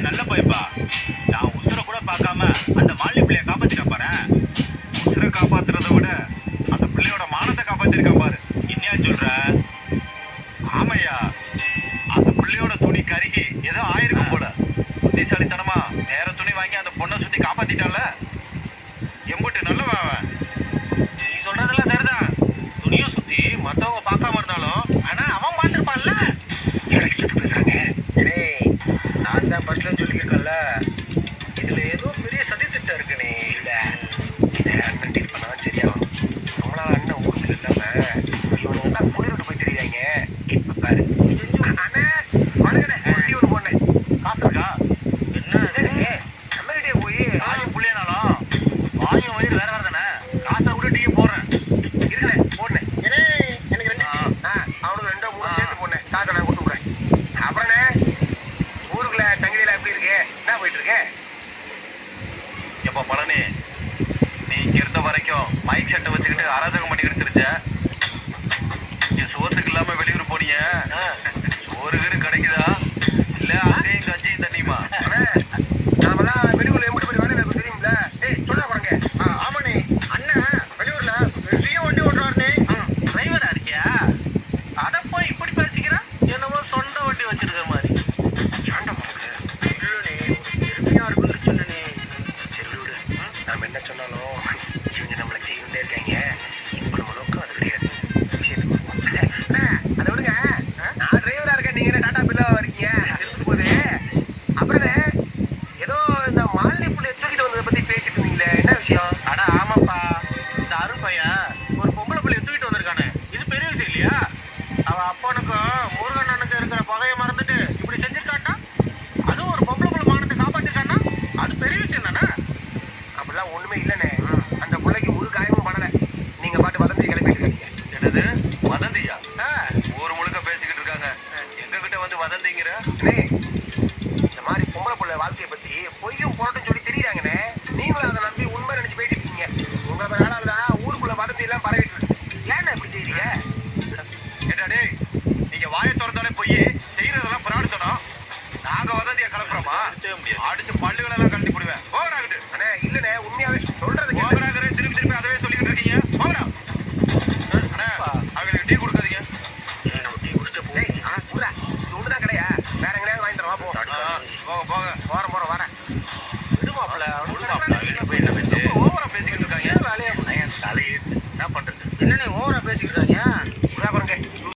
நல்ல பையன்பா. நான் உசுர கூட பார்க்காம அந்த மாலினி பிள்ளைய காப்பாத்திட்டேன் பாரு. உசுரை காப்பாத்துறதை விட அந்த பிள்ளையோட மானத்தை காப்பாத்திருக்கான் பாரு. என்னையா சொல்ற? ஆமையா, அந்த பிள்ளையோட துணி கருகி ஏதோ ஆயிருக்கும் போல. புத்திசாலித்தனமா வேற துணி வாங்கி அந்த பொண்ணை சுத்தி காப்பாத்திட்டால. எம்புட்டு நல்லவன் அவன். நீ சொல்றதெல்லாம் சரிதான். துணியும் சுத்தி மத்தவங்க பார்க்காம இருந்தாலும் ஆனா அவன் பார்த்திருப்பான்ல. இஷ்டத்துக்கு பேசுறாங்க. நான் தான் ஃபர்ஸ்ட்ல சொல்லியிருக்கேன்ல, இதுல ஏதோ பெரிய சதி திட்டம் இருக்குனே. இல்ல இதை அண்ணன் டீல் பண்ணாதான் சரியாகும். நம்மளால அண்ணன் ஊருக்கு இல்லாம இவனுங்க எல்லாம் குளிர்விட்டு போய் தெரியுறாங்க. இப்ப பாரு நீ செஞ்சு அண்ணா வணக்கண்ணே ஒட்டி ஒன்று போனேன். காசு இருக்கா? என்ன நம்ம கிட்டே போய் வாயும் புள்ளியனாலும் வாயும் வயிறு வேற வேற தானே. காசை கூட டீ போடுறேன். இருக்கண்ணே போடனேன். ஏன்னா எனக்கு 2 டீ. அவனுக்கு 2 3 சேர்த்து போனேன். காசை நான் கொடுத்து போறேன். அப்புறண்ணே ஊருக்குள்ள சங்கதியில எப்படி இருக்கு? என்ன போயிட்டு இருக்கு? எப்ப பழனி, நீ இங்க இருந்த வரைக்கும் மைக் செட்டை வச்சுக்கிட்டு அராஜகம் பண்ணிக்கிட்டு தெரிஞ்ச. இங்க சோத்துக்கு இல்லாம வெளியூர் போனீங்க. சோறு கீறு கிடைக்குதா? இல்ல அங்கேயும் கஞ்சியும் தண்ணியுமா? நாமெல்லாம் வெளியூர்ல எப்படி போய் வேலையில இருக்கும் தெரியுமில்ல? ஏய் சொல்ல போறேங்க. ஆமாண்ணே, அண்ணன் வெளியூர்ல பெரிய வண்டி ஓட்டுறாருண்ணே. டிரைவரா இருக்கியா? அத போய் இப்படி பேசிக்கிறா? என்னவோ சொந்த வண்டி வச்சிருக்கிற மாதிரி. சாண்ட போங்க. இல்லனே, பெருமையா இருக்குன்னு சொன்னனே. சரி விடு. நாம என்ன சொன்னாலும் இவங்க நம்மள செய்யிட்டே இருக்காங்க. இப்ப நம்ம நோக்கம் அது கிடையாது. விஷயத்துக்கு வருவோம். அண்ணா, அதை விடுங்க. நான் டிரைவரா இருக்கேன், நீங்க என்ன டாடா பில்லா இருக்கீங்க? இருக்கும் போது அப்புறமே ஏதோ இந்த மாலினி புள்ளைய தூக்கிட்டு வந்ததை பத்தி பேசிட்டு இருந்தீங்களே, என்ன விஷயம்? அட ஆமாப்பா, இந்த அருண் பையன் ஒரு பொம்பளை பிள்ளைய தூக்கிட்டு வந்திருக்கானே. இது பெரிய விஷயம் இல்லையா? அவ அப்பனுக்கும் முருகன் அண்ணனுக்கு இருக்கிற பகையை மறந்துட்டு இப்படி செஞ்சிருக்காட்டா. அதுவும் ஒரு பொம்பளை பிள்ளை மானத்தை காப்பாத்திருக்கான்னா அது பெரிய விஷயம் தானே. அப்படிலாம் ஒண்ணுமே இல்லனே. அந்த பிள்ளைக்கு ஒரு காயமும் பண்ணல. நீங்க பாட்டு வதந்தி கிளப்பிட்டு இருக்காதீங்க. என்னது வதந்தியா? ஊர் முழுக்க பேசிக்கிட்டு இருக்காங்க. எங்க கிட்ட வந்து வதந்திங்கிற? அண்ணே, இந்த மாதிரி பொம்பளை பிள்ளை வாழ்க்கையை பத்தி பொய்யும் புரட்டும் சொல்லி தெரியுறாங்கண்ணே. நீங்களும் அதை நம்பி உண்மை நினைச்சு பேசிட்டு இருக்கீங்க. உங்களை வேளாதான் ஊருக்குள்ள வதந்தி எல்லாம் பரவிட்டு இருக்கு. ஏன்னா இப்படி செய்றீங்க? ஏடா டேய், நீங்க வாயை திறந்தாலே பொய், செய்யறதெல்லாம் பிராடுத்தனம். நாங்க வதந்தியா கிளப்புறோமா? அடிச்சு பல்லுகளெல்லாம் கழட்டி போடுவேன். போகடாகிட்டு. அண்ணே இல்லண்ணே, உண்மையாவே சொல்றது கேளு. போகடாங்கிற திருப்பி திருப்பி அதவே சொல்லிக்கிட்டு இருக்கீங்க. போகடா. அண்ணா, அவங்களுக்கு டீ கொடுக்காதீங்க. நம்ம டீ குடிச்சிட்டு போ. டேய், புறா, இது ஒண்ணுதான் கிடையா? வேற எங்கேயாவது வாங்கி தரவா? போ. போக போக. போறேன் வாடா. விடுமாப்ல, வீட்டுக்கு போய் என்ன பேச்சு? ஓவரா பேசிக்கிட்டு இருக்காங்க. வேலையா தலையெழுத்து என்ன பண்றது? என்னண்ணே ஓவரா பேசிக்கிட்டு இருக்காங்க?